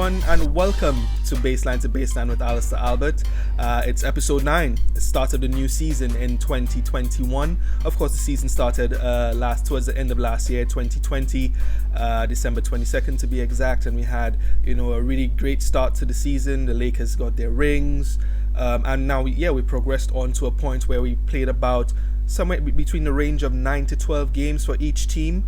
everyone, and welcome to Baseline with Alister Albert. It's episode 9. It started a new season in 2021. Of course, the season started towards the end of last year, 2020, December 22nd to be exact, and we had a really great start to the season. The Lakers got their rings, and now we progressed on to a point where we played about somewhere between the range of 9 to 12 games for each team,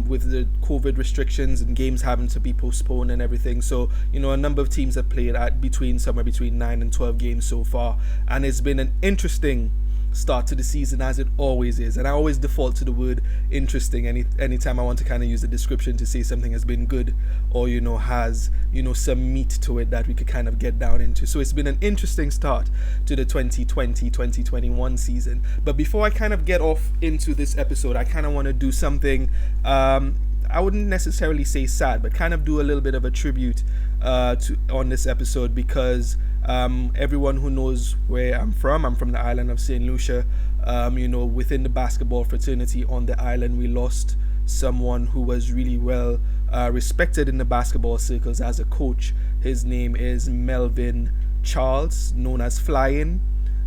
with the COVID restrictions and games having to be postponed and everything. So, a number of teams have played at somewhere between 9 and 12 games so far. And it's been an interesting start to the season, as it always is. And I always default to the word interesting anytime I want to kind of use a description to say something has been good or, has, some meat to it that we could kind of get down into. So it's been an interesting start to the 2020-2021 season. But before I kind of get off into this episode, I kind of want to do something, I wouldn't necessarily say sad, but kind of do a little bit of a tribute on this episode, because everyone who knows where I'm from the island of St. Lucia. Within the basketball fraternity on the island, we lost someone who was really well respected in the basketball circles as a coach. His name is Melvin Charles, known as Flying,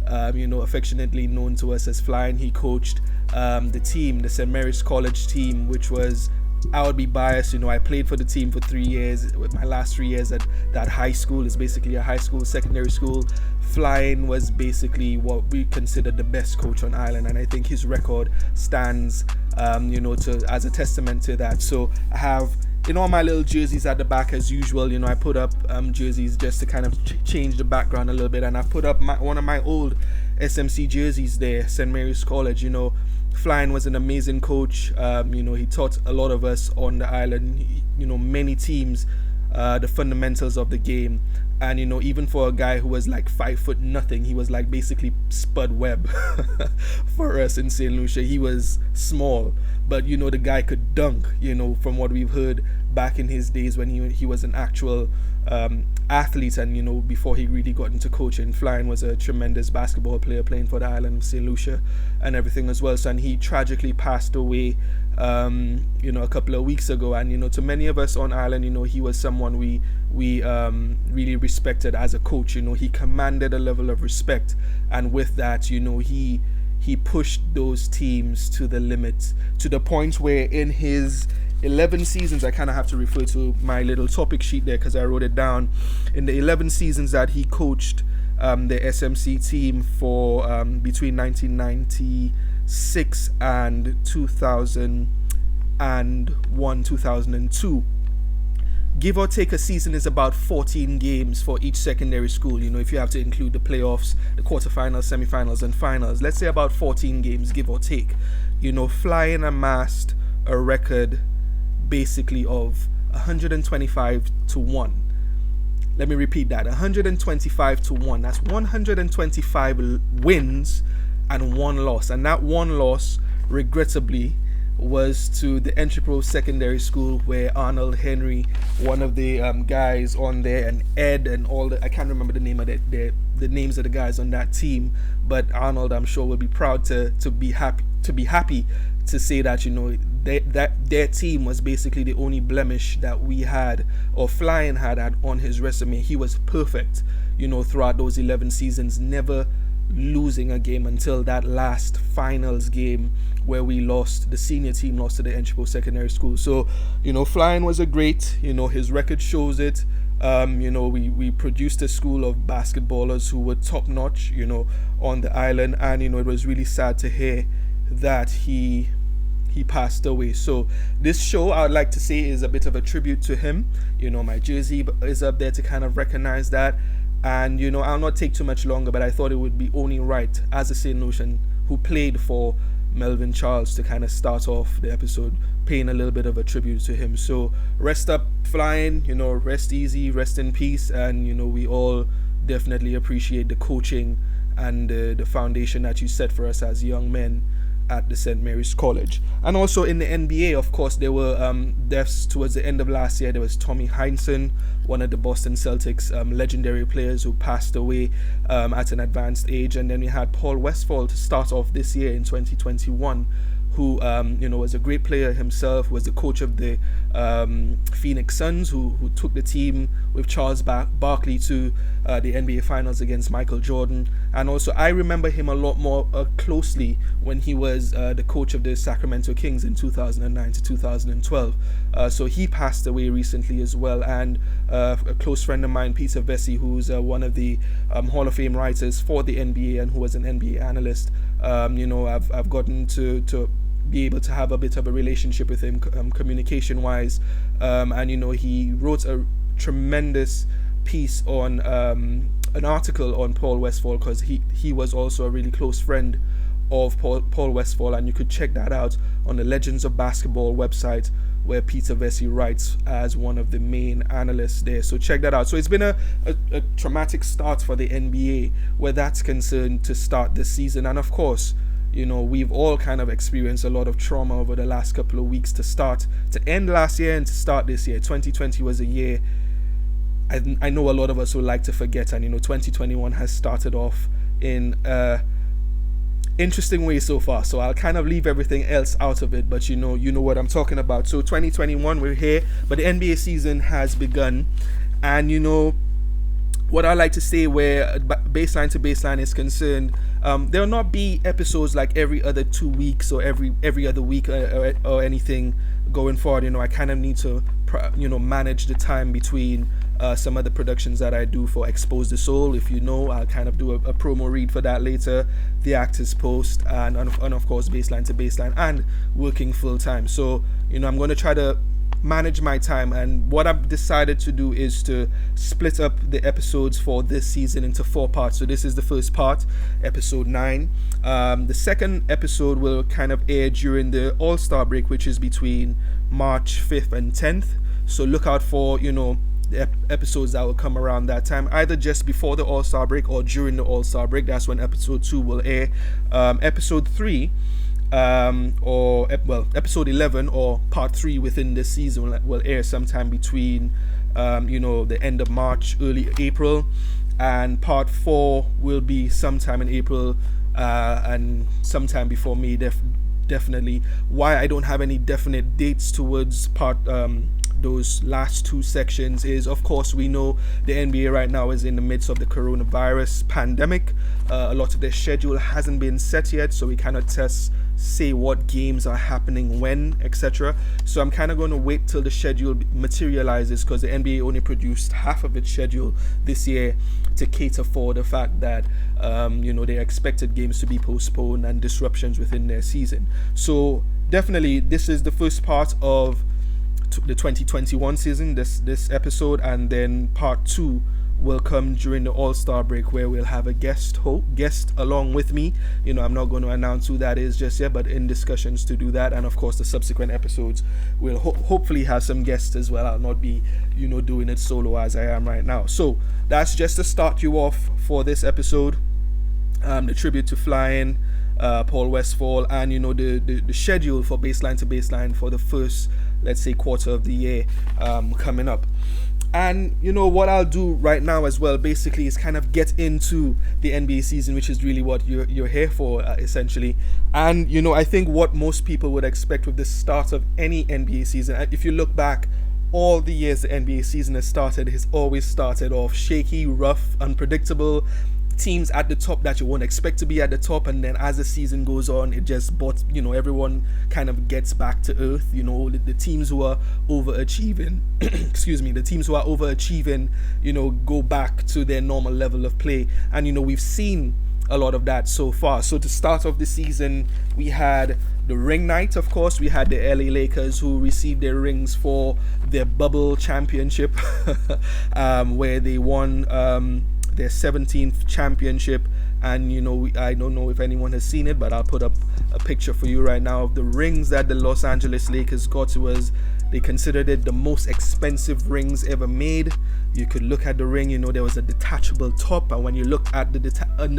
affectionately known to us as Flying. He coached the team, the St. Mary's College team, which was, I would be biased, I played for the team for 3 years. With my last 3 years at that high school, is basically a high school, secondary school. Flying was basically what we consider the best coach on island, and I think his record stands, as a testament to that. So I have, all my little jerseys at the back as usual. I put up jerseys just to kind of change the background a little bit, and I put up one of my old SMC jerseys there, St. Mary's College. Flying was an amazing coach. He taught a lot of us on the island, many teams, the fundamentals of the game. And, even for a guy who was like 5'0", he was like basically Spud Webb for us in St. Lucia. He was small, but, the guy could dunk, from what we've heard back in his days when he was an actual athlete, and before he really got into coaching. Flying was a tremendous basketball player playing for the island of St. Lucia and everything as well. So, and he tragically passed away a couple of weeks ago, and to many of us on island, he was someone we really respected as a coach. He commanded a level of respect, and with that, he pushed those teams to the limit, to the point where in his 11 seasons, I kind of have to refer to my little topic sheet there because I wrote it down. In the 11 seasons that he coached the SMC team for between 1996 and 2001, 2002, give or take a season is about 14 games for each secondary school. If you have to include the playoffs, the quarterfinals, semifinals, and finals, let's say about 14 games, give or take. Flying amassed a record basically of 125 to 1. Let me repeat that, 125 to 1. That's 125 wins and 1 loss. And that 1 loss, regrettably, was to the Entry Pro Secondary School, where Arnold Henry, one of the guys on there, and Ed and all the, I can't remember the name of the names of the guys on that team, but Arnold, I'm sure, will be proud to be happy to say that that their team was basically the only blemish that we had, or Flying had on his resume. He was perfect throughout those 11 seasons, never losing a game until that last finals game where the senior team lost to the Entry Pro Secondary School. So Flying was a great, his record shows it. We produced a school of basketballers who were top notch on the island, and it was really sad to hear that he passed away. So this show, I would like to say, is a bit of a tribute to him. My jersey is up there to kind of recognize that. And I'll not take too much longer, but I thought it would be only right, as a St. Lucian who played for Melvin Charles, to kind of start off the episode paying a little bit of a tribute to him. So rest up, Flying, rest easy, rest in peace, and we all definitely appreciate the coaching and the foundation that you set for us as young men at the St. Mary's College. And also in the NBA, of course, there were deaths towards the end of last year. There was Tommy Heinsohn, one of the Boston Celtics legendary players who passed away at an advanced age. And then we had Paul Westphal to start off this year in 2021, who was a great player himself, was the coach of the Phoenix Suns, who took the team with Charles Barkley to the NBA Finals against Michael Jordan. And also, I remember him a lot more closely when he was the coach of the Sacramento Kings in 2009 to 2012. So he passed away recently as well. And a close friend of mine, Peter Vesey, who's one of the Hall of Fame writers for the NBA and who was an NBA analyst, I've gotten to be able to have a bit of a relationship with him communication wise, and he wrote a tremendous piece on an article on Paul Westphal, because he was also a really close friend of Paul Westphal, and you could check that out on the Legends of Basketball website, where Peter Vesey writes as one of the main analysts there. So check that out. So it's been a traumatic start for the NBA where that's concerned to start this season. And of course, we've all kind of experienced a lot of trauma over the last couple of weeks to end last year and to start this year. 2020 was a year I know a lot of us would like to forget, and 2021 has started off in interesting way so far, so I'll kind of leave everything else out of it, but you know what I'm talking about. So 2021, we're here, but the NBA season has begun, and what I like to say, where baseline to baseline is concerned, there will not be episodes like every other 2 weeks or every other week or anything going forward. I kind of need to manage the time between some of the productions that I do for Expose the Soul. If I'll kind of do a promo read for that later, the Actors Post, and of course baseline to baseline, and working full time. So I'm going to try to manage my time, and what I've decided to do is to split up the episodes for this season into 4 parts. So this is the first part, episode 9. The second episode will kind of air during the All-Star break, which is between March 5th and 10th. So look out for the episodes that will come around that time, either just before the All-Star break or during the All-Star break. That's when episode 2 will air. Episode 3 episode 11 or part 3 within this season will air sometime between the end of March, early April, and part 4 will be sometime in April, and sometime before May, definitely. Why I don't have any definite dates towards those last 2 sections is, of course, we know the NBA right now is in the midst of the coronavirus pandemic. A lot of their schedule hasn't been set yet, so we cannot say what games are happening when, etc. So I'm kind of going to wait till the schedule materializes, because the NBA only produced half of its schedule this year to cater for the fact that they expected games to be postponed and disruptions within their season. So definitely this is the first part of the 2021 season, this episode, and then part 2 will come during the All-Star break, where we'll have a guest along with me. I'm not going to announce who that is just yet, but in discussions to do that. And of course the subsequent episodes will hopefully have some guests as well. I'll not be doing it solo as I am right now. So that's just to start you off for this episode, the tribute to Flying, Paul Westphal, and the schedule for baseline to baseline for the first, let's say, quarter of the year coming up. And what I'll do right now as well, basically, is kind of get into the NBA season, which is really what you're here for, essentially. And I think what most people would expect with the start of any NBA season, if you look back all the years the NBA season has always started off shaky, rough, unpredictable. Teams at the top that you won't expect to be at the top, and then as the season goes on, it just everyone kind of gets back to earth. The teams who are overachieving the teams who are overachieving go back to their normal level of play, and we've seen a lot of that so far. So to start off the season, we had the ring night. Of course, we had the LA Lakers, who received their rings for their bubble championship, where they won their 17th championship. And I don't know if anyone has seen it, but I'll put up a picture for you right now of the rings that the Los Angeles Lakers got. They considered it the most expensive rings ever made. You could look at the ring, there was a detachable top, and when you look at the on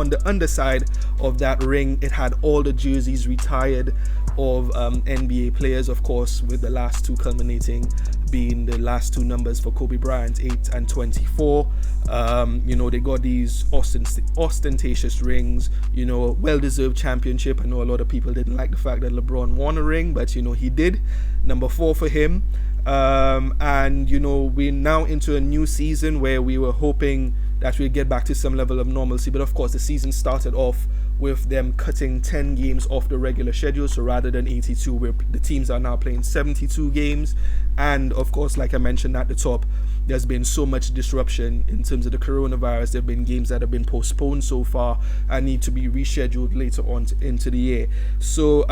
the underside of that ring, it had all the jerseys retired of NBA players, of course, with the last 2 culminating being the last 2 numbers for Kobe Bryant, 8 and 24. They got these ostentatious rings, well-deserved championship. I know a lot of people didn't like the fact that LeBron won a ring, but he did. Number 4 for him. And we're now into a new season where we were hoping that we'd get back to some level of normalcy, but of course the season started off with them cutting 10 games off the regular schedule. So rather than 82, where the teams are now playing 72 games. And of course, like I mentioned at the top, there's been so much disruption in terms of the coronavirus. There have been games that have been postponed so far and need to be rescheduled later on into the year. So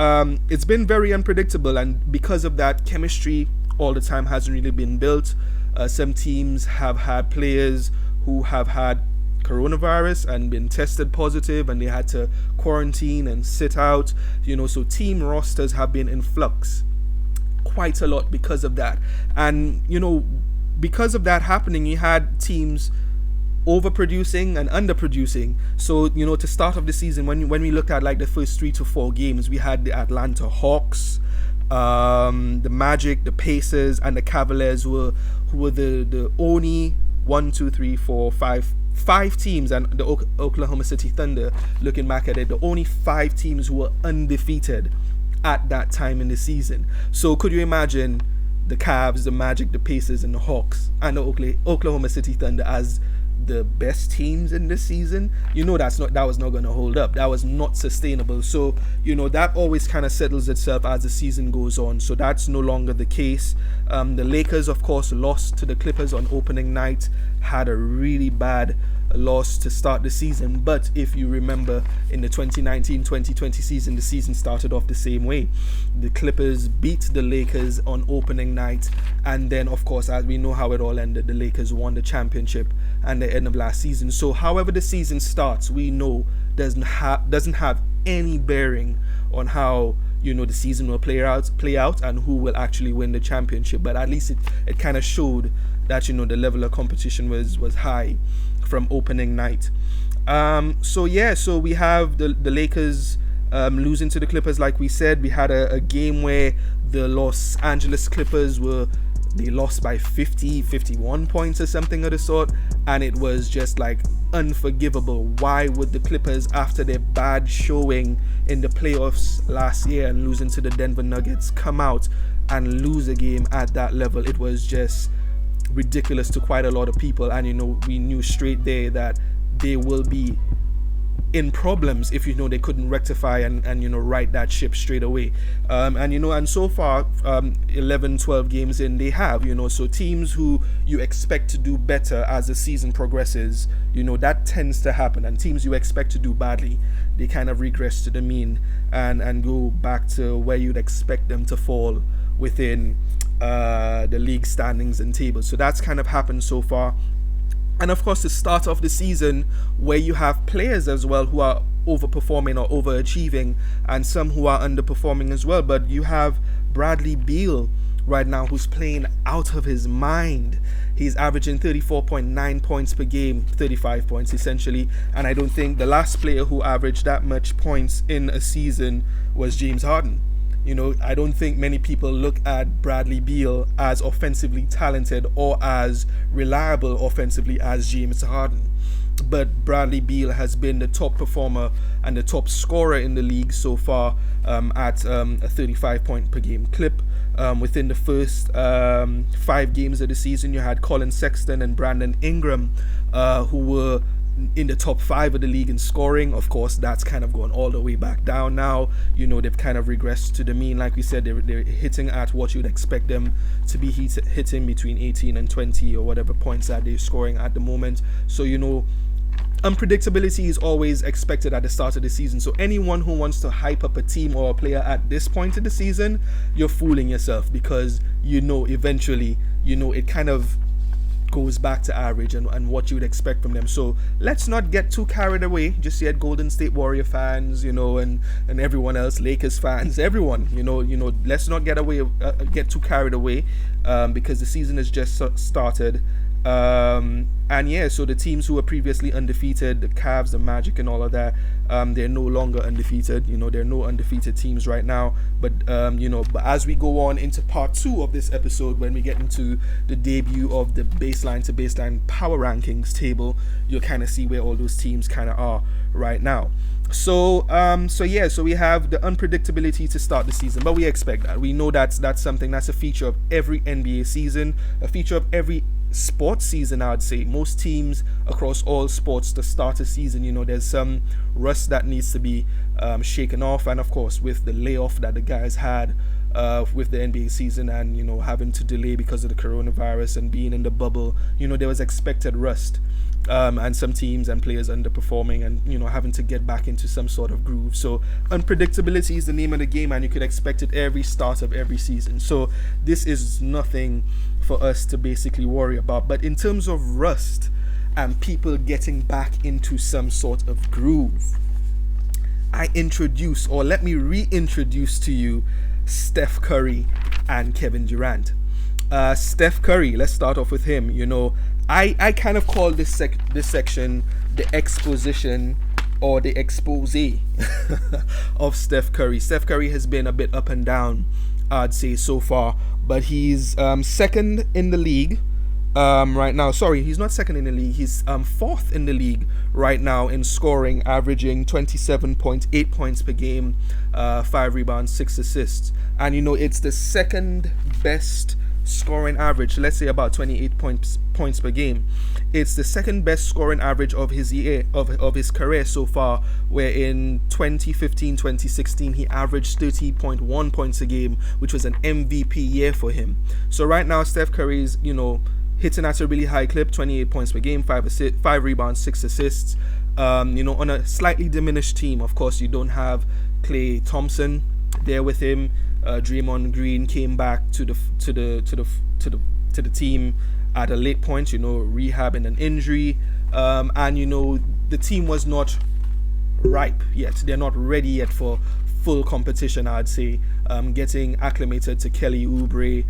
it's been very unpredictable, and because of that, chemistry all the time hasn't really been built. Some teams have had players who have had coronavirus and been tested positive, and they had to quarantine and sit out. So team rosters have been in flux quite a lot because of that. And because of that happening, you had teams overproducing and underproducing. So to start off the season, when we looked at like the first 3 to 4 games, we had the Atlanta Hawks, the Magic, the Pacers, and the Cavaliers, who were the only 5 teams, and the Oklahoma City Thunder, looking back at it, the only 5 teams who were undefeated at that time in the season. So could you imagine the Cavs, the Magic, the Pacers, and the Hawks, and the Oklahoma City Thunder as the best teams in this season? That was not going to hold up. That was not sustainable. So that always kind of settles itself as the season goes on. So that's no longer the case. The Lakers, of course, lost to the Clippers on opening night, had a really bad loss to start the season. But if you remember, in the 2019-2020 season, the season started off the same way. The Clippers beat the Lakers on opening night, and then of course, as we know how it all ended, the Lakers won the championship at the end of last season. So however the season starts, we know doesn't have any bearing on how the season will play out and who will actually win the championship. But at least it kind of showed that the level of competition was high from opening night. So we have the Lakers losing to the Clippers. Like we said, we had a game where the Los Angeles Clippers they lost by 51 points or something of the sort, and it was just like unforgivable. Why would the Clippers, after their bad showing in the playoffs last year and losing to the Denver Nuggets, come out and lose a game at that level? It was just ridiculous to quite a lot of people, and we knew straight there that they will be in problems if they couldn't rectify and right that ship straight away. And so far 11-12 games in, they have, so teams who you expect to do better as the season progresses, that tends to happen, and teams you expect to do badly, they kind of regress to the mean and go back to where you'd expect them to fall within the league standings and tables. So that's kind of happened so far. And of course, the start of the season, where you have players as well who are overperforming or overachieving, and some who are underperforming as well. But you have Bradley Beal right now, who's playing out of his mind. He's averaging 34.9 points per game, 35 points essentially. And I don't think the last player who averaged that much points in a season was James Harden. I don't think many people look at Bradley Beal as offensively talented or as reliable offensively as James Harden. But Bradley Beal has been the top performer and the top scorer in the league so far, at a 35 point per game clip. Within the first 5 games of the season, you had Colin Sexton and Brandon Ingram, who were in the top 5 of the league in scoring. Of course, that's kind of gone all the way back down now. They've kind of regressed to the mean. Like we said, they're hitting at what you'd expect them to be hitting, between 18 and 20 or whatever points that they're scoring at the moment. So unpredictability is always expected at the start of the season. So anyone who wants to hype up a team or a player at this point of the season, you're fooling yourself, because eventually it kind of goes back to average and what you would expect from them. So let's not get too carried away just yet, Golden State Warrior fans, and everyone else, Lakers fans, everyone, let's not get too carried away, because the season has just started, And yeah, so the teams who were previously undefeated, the Cavs, the Magic, and all of that, they're no longer undefeated. There are no undefeated teams right now. But but as we go on into part 2 of this episode, when we get into the debut of the baseline to baseline power rankings table, you'll kind of see where all those teams kind of are right now. So we have the unpredictability to start the season, but we expect that. We know that's something that's a feature of every NBA season, a feature of every sports season. I'd say most teams across all sports to start a season, there's some rust that needs to be shaken off, and of course with the layoff that the guys had with the NBA season, and having to delay because of the coronavirus and being in the bubble, there was expected rust. And some teams and players underperforming and having to get back into some sort of groove. So unpredictability is the name of the game, and you could expect it every start of every season. So this is nothing for us to basically worry about. But in terms of rust and people getting back into some sort of groove, let me reintroduce to you Steph Curry and Kevin Durant. Steph Curry, let's start off with him. I kind of call this section the exposition or the expose of Steph Curry. Steph Curry has been a bit up and down, I'd say, so far, but he's second in the league right now. Sorry, he's not second in the league. He's fourth in the league right now in scoring, averaging 27.8 points per game, 5 rebounds, 6 assists. And it's the second best scoring average, let's say about 28 points per game. It's the second best scoring average of his year of his career so far, where in 2015-2016 he averaged 30.1 points a game, which was an MVP year for him. So right now Steph Curry's hitting at a really high clip, 28 points per game, 5 rebounds, 6 assists, on a slightly diminished team. Of course, you don't have Klay Thompson there with him. Draymond Green came back to the team at a late point, rehabbing an injury, and the team was not ripe yet. They're not ready yet for full competition, I'd say. Getting acclimated to Kelly Oubre,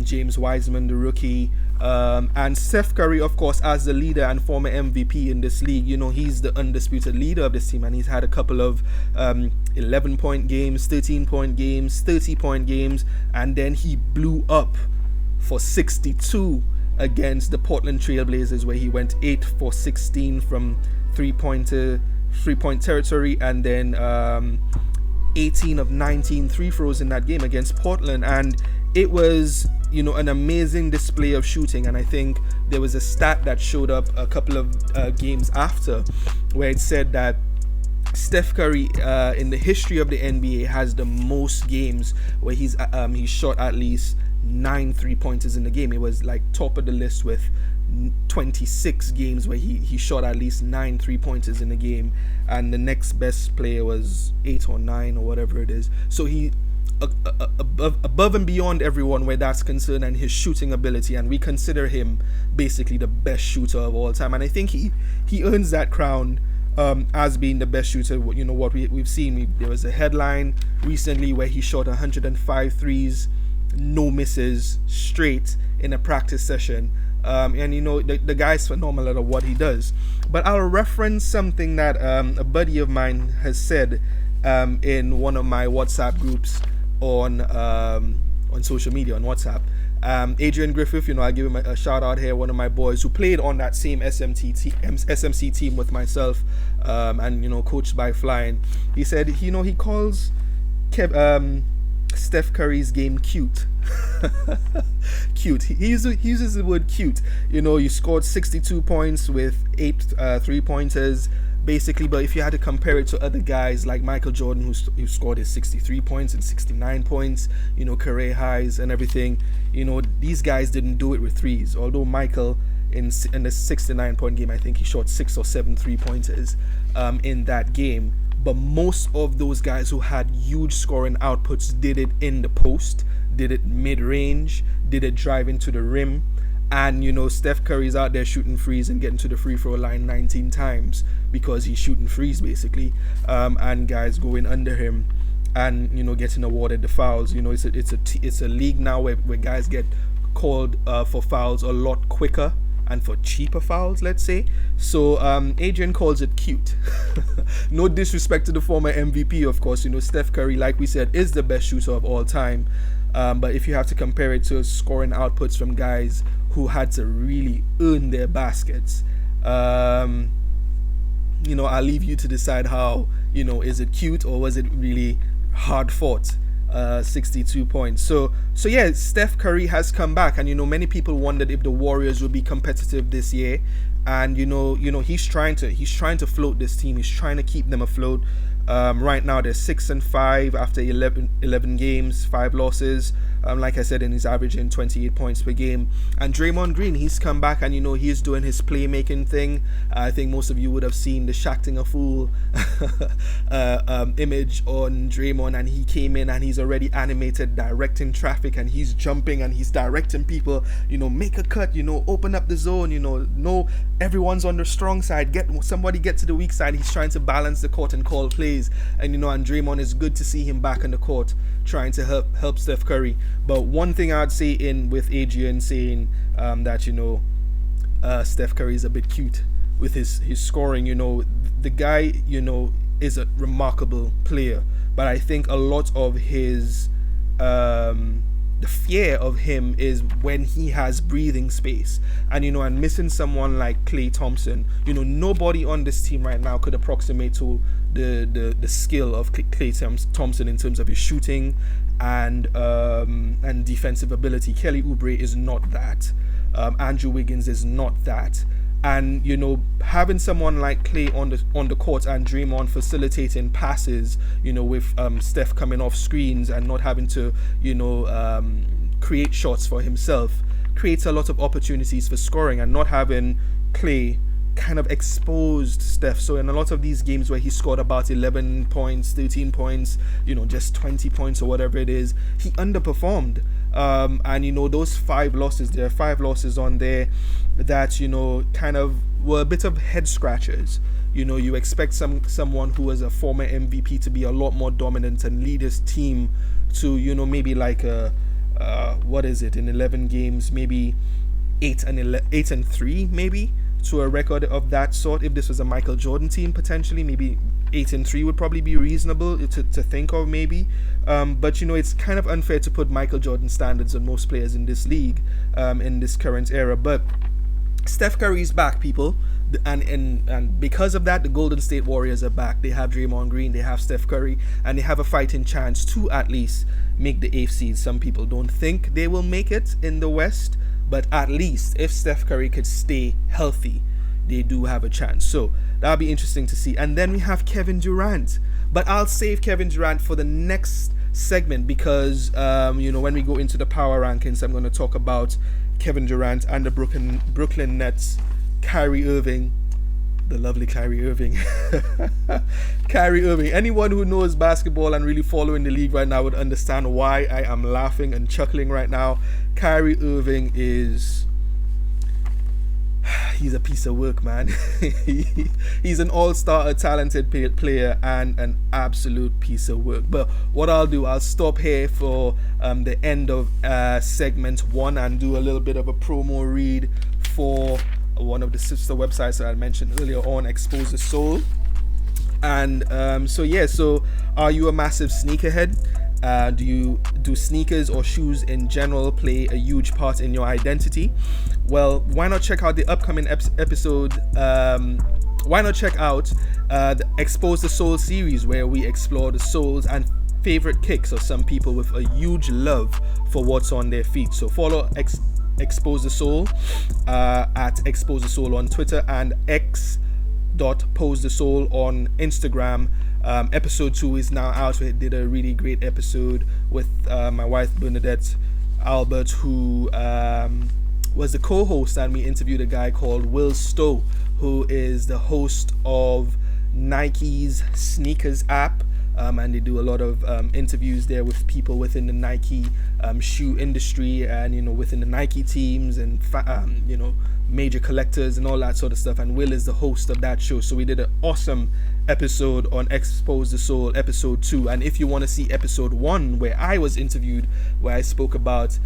James Wiseman, the rookie, and Steph Curry, of course, as the leader and former MVP in this league. He's the undisputed leader of this team, and he's had a couple of 11-point games, 13-point games, 30-point games, and then he blew up for 62 against the Portland Trailblazers, where he went 8 for 16 from three-point territory, and then 18 of 19 free throws in that game against Portland. And it was an amazing display of shooting. And I think there was a stat that showed up a couple of games after, where it said that Steph Curry in the history of the NBA has the most games where he shot at least 9 3-pointers in the game. It was like top of the list with 26 games where he shot at least 9 3-pointers in the game, and the next best player was 8 or 9 or whatever it is. So he above and beyond everyone where that's concerned, and his shooting ability, and we consider him basically the best shooter of all time, and I think he earns that crown as being the best shooter. What we've seen, there was a headline recently where he shot 105 threes, no misses, straight in a practice session. And the guy's phenomenal at what he does. But I'll reference something that a buddy of mine has said in one of my WhatsApp groups on social media, on WhatsApp. Adrian Griffith, I'll give him a shout out here, one of my boys who played on that same SMC team with myself, and coached by Flying. He said he calls Steph Curry's game cute. Cute. He uses the word cute. You scored 62 points with 8 3-pointers basically, but if you had to compare it to other guys like Michael Jordan, who scored his 63 points and 69 points, career highs and everything, these guys didn't do it with threes. Although Michael in the 69-point game, I think he shot 6 or 7 3-pointers in that game. But most of those guys who had huge scoring outputs did it in the post, did it mid-range, did it drive into the rim. And Steph Curry's out there shooting threes and getting to the free throw line 19 times because he's shooting threes basically, and guys going under him and getting awarded the fouls. It's a league now where guys get called for fouls a lot quicker and for cheaper fouls, let's say. So Adrian calls it cute. No disrespect to the former MVP, of course. Steph Curry, like we said, is the best shooter of all time. But if you have to compare it to scoring outputs from guys who had to really earn their baskets, I'll leave you to decide how, is it cute or was it really hard fought? 62 points. So yeah, Steph Curry has come back, and many people wondered if the Warriors would be competitive this year. And he's trying to float this team. He's trying to keep them afloat. Right now they're 6-5 after 11 games, 5 losses. Like I said, and he's averaging 28 points per game. And Draymond Green, he's come back, and he's doing his playmaking thing. I think most of you would have seen the Shacking a Fool image on Draymond, and he came in and he's already animated, directing traffic, and he's jumping and he's directing people. Make a cut. Open up the zone. No, everyone's on the strong side. Get to the weak side. He's trying to balance the court and call plays. And and Draymond, is good to see him back on the court, trying to help Steph Curry. But one thing I'd say with Adrian saying that Steph Curry is a bit cute with his scoring. The guy is a remarkable player, but I think a lot of his the fear of him is when he has breathing space, and and missing someone like Klay Thompson. Nobody on this team right now could approximate to the skill of Klay Thompson in terms of his shooting and defensive ability. Kelly Oubre is not that. Andrew Wiggins is not that. And having someone like Klay on the court and Draymond facilitating passes, with Steph coming off screens and not having to create shots for himself, creates a lot of opportunities for scoring, and not having Klay kind of exposed Steph. So in a lot of these games where he scored about 11 points, 13 points, just 20 points or whatever it is, he underperformed. And those 5 losses, there are 5 losses on there that kind of were a bit of head scratchers. You expect someone who was a former MVP to be a lot more dominant and lead his team to maybe like what is it, in 11 games, maybe 8-3 maybe, to a record of that sort. If this was a Michael Jordan team, potentially maybe 8-3 would probably be reasonable to think of, maybe. But it's kind of unfair to put Michael Jordan standards on most players in this league, in this current era. But Steph Curry's back, people, and because of that, the Golden State Warriors are back. They have Draymond Green, they have Steph Curry, and they have a fighting chance to at least make the 8th seed. Some people don't think they will make it in the West, but at least if Steph Curry could stay healthy, they do have a chance. So that'll be interesting to see. And then we have Kevin Durant, but I'll save Kevin Durant for the next segment, because when we go into the power rankings, I'm going to talk about Kevin Durant and the Brooklyn Nets, Kyrie Irving, the lovely Kyrie Irving. Kyrie Irving. Anyone who knows basketball and really following the league right now would understand why I am laughing and chuckling right now. Kyrie Irving he's a piece of work, man. He's an all-star, a talented player, and an absolute piece of work. But what I'll do, I'll stop here for the end of segment 1 and do a little bit of a promo read for one of the sister websites that I mentioned earlier on, Expose the Soul. And so are you a massive sneakerhead? Do sneakers or shoes in general play a huge part in your identity? Well, why not check out the upcoming episode? Why not check out the Expose the Soul series, where we explore the soles and favorite kicks of some people with a huge love for what's on their feet. So follow Expose the Soul at Expose the Soul on Twitter and x.pose the soul on Instagram. Episode 2 is now out. We did a really great episode with my wife Bernadette Albert, who was the co-host, and we interviewed a guy called Will Stowe, who is the host of Nike's sneakers app. and they do a lot of interviews there with people within the Nike shoe industry, and within the Nike teams, and major collectors and all that sort of stuff. And Will is the host of that show. So we did an awesome episode on Expose the Soul, episode 2. And if you want to see episode 1, where I was interviewed, where I spoke about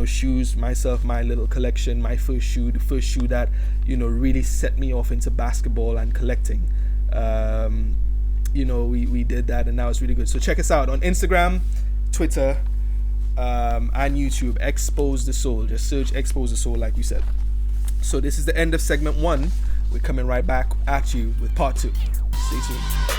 shoes, myself, my little collection, my first shoe, the first shoe that really set me off into basketball and collecting, we did that, and that was really good. So check us out on Instagram, Twitter, and YouTube. Expose the Soul. Just search Expose the Soul, like we said. So this is the end of segment 1. We're coming right back at you with part 2. Stay tuned.